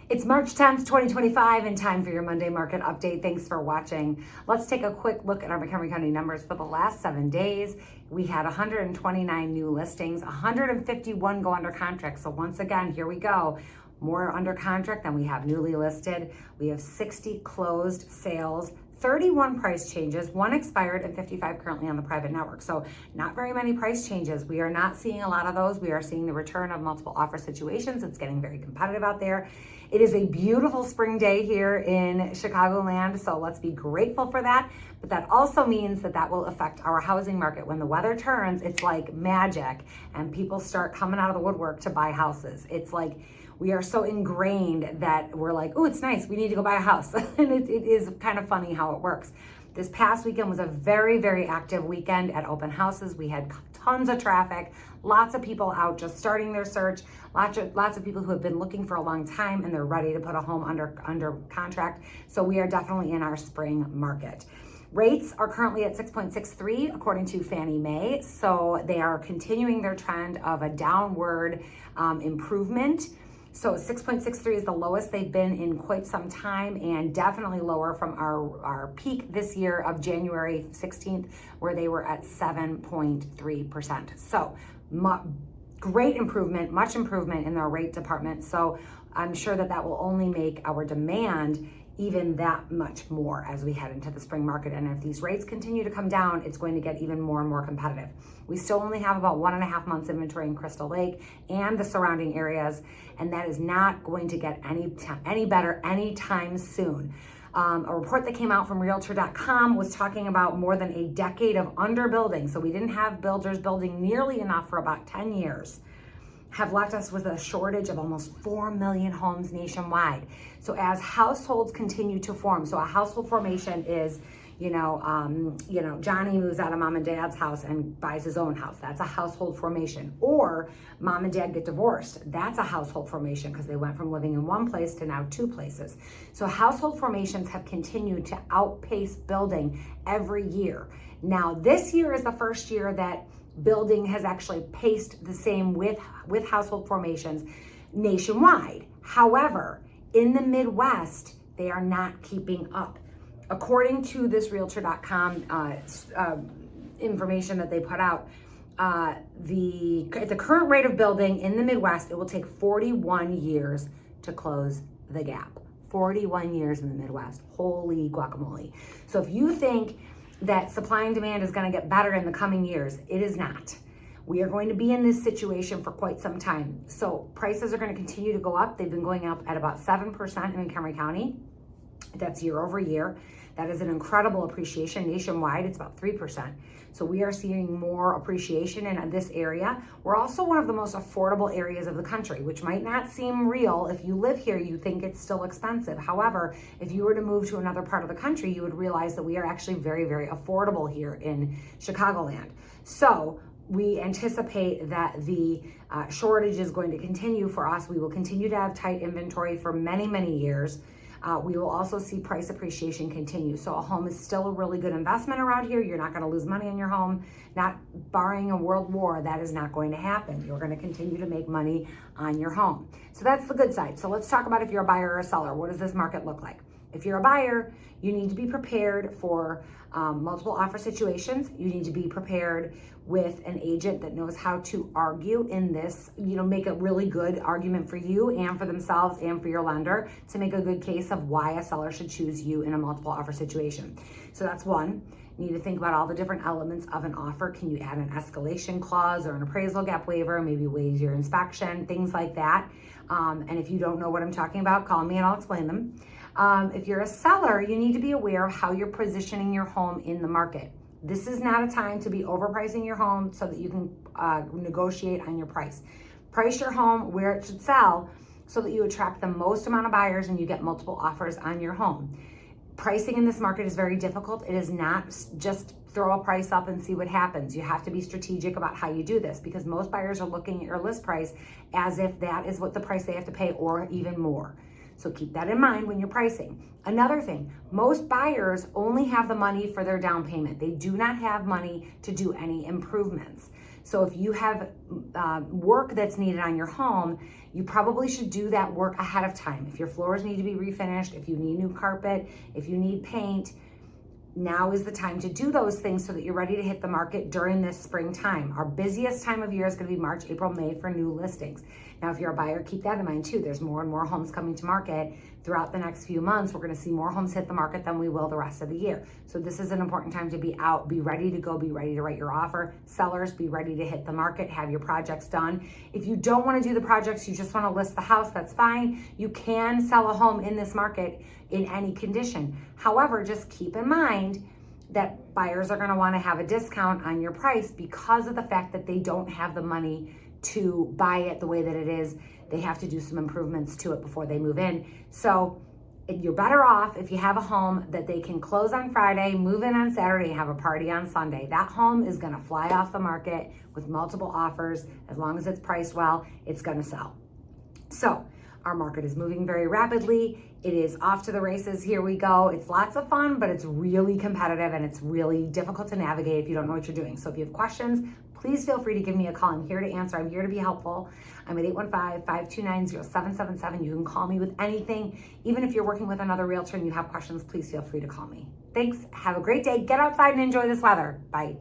It's March 10th, 2025, and time for your Monday market update. Thanks for watching. Let's take a quick look at our Montgomery County numbers for the last 7 days. We had 129 new listings, 151 go under contract. So once again, here we go. More under contract than we have newly listed. We have 60 closed sales, 31 price changes, 1 expired, and 55 currently on the private network. So not very many price changes. We are not seeing a lot of those. We are seeing the return of multiple offer situations. It's getting very competitive out there. It is a beautiful spring day here in Chicagoland, so let's be grateful for that. But that also means that that will affect our housing market. When the weather turns, it's like magic, and people start coming out of the woodwork to buy houses. It's like we are so ingrained that we're like, oh, it's nice, we need to go buy a house. And it is kind of funny how it works. This past weekend was a very, very active weekend at open houses. We had tons of traffic, lots of people out just starting their search, lots of people who have been looking for a long time and they're ready to put a home under contract. So we are definitely in our spring market. Rates are currently at 6.63 according to Fannie Mae. So they are continuing their trend of a downward improvement. So 6.63 is the lowest they've been in quite some time, and definitely lower from our peak this year of January 16th, where they were at 7.3%. So great improvement, much improvement in their rate department. So I'm sure that that will only make our demand even that much more as we head into the spring market. And if these rates continue to come down, it's going to get even more and more competitive. We still only have about 1.5 months inventory in Crystal Lake and the surrounding areas, and that is not going to get any better anytime soon. A report that came out from Realtor.com was talking about more than a decade of underbuilding. So we didn't have builders building nearly enough for about 10 years. Have left us with a shortage of almost 4 million homes nationwide. So as households continue to form, so a household formation is, Johnny moves out of mom and dad's house and buys his own house. That's a household formation. Or mom and dad get divorced. That's a household formation because they went from living in one place to now 2 places. So household formations have continued to outpace building every year. Now, this year is the first year that building has actually paced the same with household formations nationwide. However, in the Midwest, they are not keeping up. According to this Realtor.com information that they put out, at the current rate of building in the Midwest, it will take 41 years to close the gap. 41 years in the Midwest. Holy guacamole. So if you think that supply and demand is going to get better in the coming years, it is not. We are going to be in this situation for quite some time. So prices are going to continue to go up. They've been going up at about 7% in Montgomery County. That's year over year. That is an incredible appreciation. Nationwide, it's about 3%. So we are seeing more appreciation in this area. We're also one of the most affordable areas of the country, which might not seem real. If you live here, you think it's still expensive. However, if you were to move to another part of the country, you would realize that we are actually very, very affordable here in Chicagoland. So we anticipate that the shortage is going to continue for us. We will continue to have tight inventory for many, many years. We will also see price appreciation continue. So a home is still a really good investment around here. You're not going to lose money on your home. Not barring a world war, that is not going to happen. You're going to continue to make money on your home. So that's the good side. So let's talk about if you're a buyer or a seller. What does this market look like? If you're a buyer, you need to be prepared for multiple offer situations. You need to be prepared with an agent that knows how to argue in this, make a really good argument for you and for themselves and for your lender to make a good case of why a seller should choose you in a multiple offer situation. So that's one. You need to think about all the different elements of an offer. Can you add an escalation clause or an appraisal gap waiver, maybe waive your inspection, things like that. And if you don't know what I'm talking about, call me and I'll explain them. If you're a seller, you need to be aware of how you're positioning your home in the market. This is not a time to be overpricing your home so that you can negotiate on your price. Price your home where it should sell so that you attract the most amount of buyers and you get multiple offers on your home. Pricing in this market is very difficult. It is not just throw a price up and see what happens. You have to be strategic about how you do this because most buyers are looking at your list price as if that is what the price they have to pay or even more. So keep that in mind when you're pricing. Another thing, most buyers only have the money for their down payment. They do not have money to do any improvements. So if you have work that's needed on your home, you probably should do that work ahead of time. If your floors need to be refinished, if you need new carpet, if you need paint, now is the time to do those things so that you're ready to hit the market during this springtime. Our busiest time of year is going to be March, April, May for new listings. Now, if you're a buyer, keep that in mind too. There's more and more homes coming to market throughout the next few months. We're going to see more homes hit the market than we will the rest of the year. So this is an important time to be out, be ready to go, be ready to write your offer. Sellers, be ready to hit the market, have your projects done. If you don't want to do the projects, you just want to list the house, that's fine. You can sell a home in this market in any condition. However, just keep in mind that buyers are going to want to have a discount on your price because of the fact that they don't have the money to buy it the way that it is. They have to do some improvements to it before they move in. So you're better off if you have a home that they can close on Friday, move in on Saturday, have a party on Sunday. That home is going to fly off the market with multiple offers. As long as it's priced well, it's going to sell. So our market is moving very rapidly. It is off to the races. Here we go. It's lots of fun, but it's really competitive and it's really difficult to navigate if you don't know what you're doing. So if you have questions, please feel free to give me a call. I'm here to answer. I'm here to be helpful. I'm at 815-529-0777. You can call me with anything. Even if you're working with another realtor and you have questions, please feel free to call me. Thanks. Have a great day. Get outside and enjoy this weather. Bye.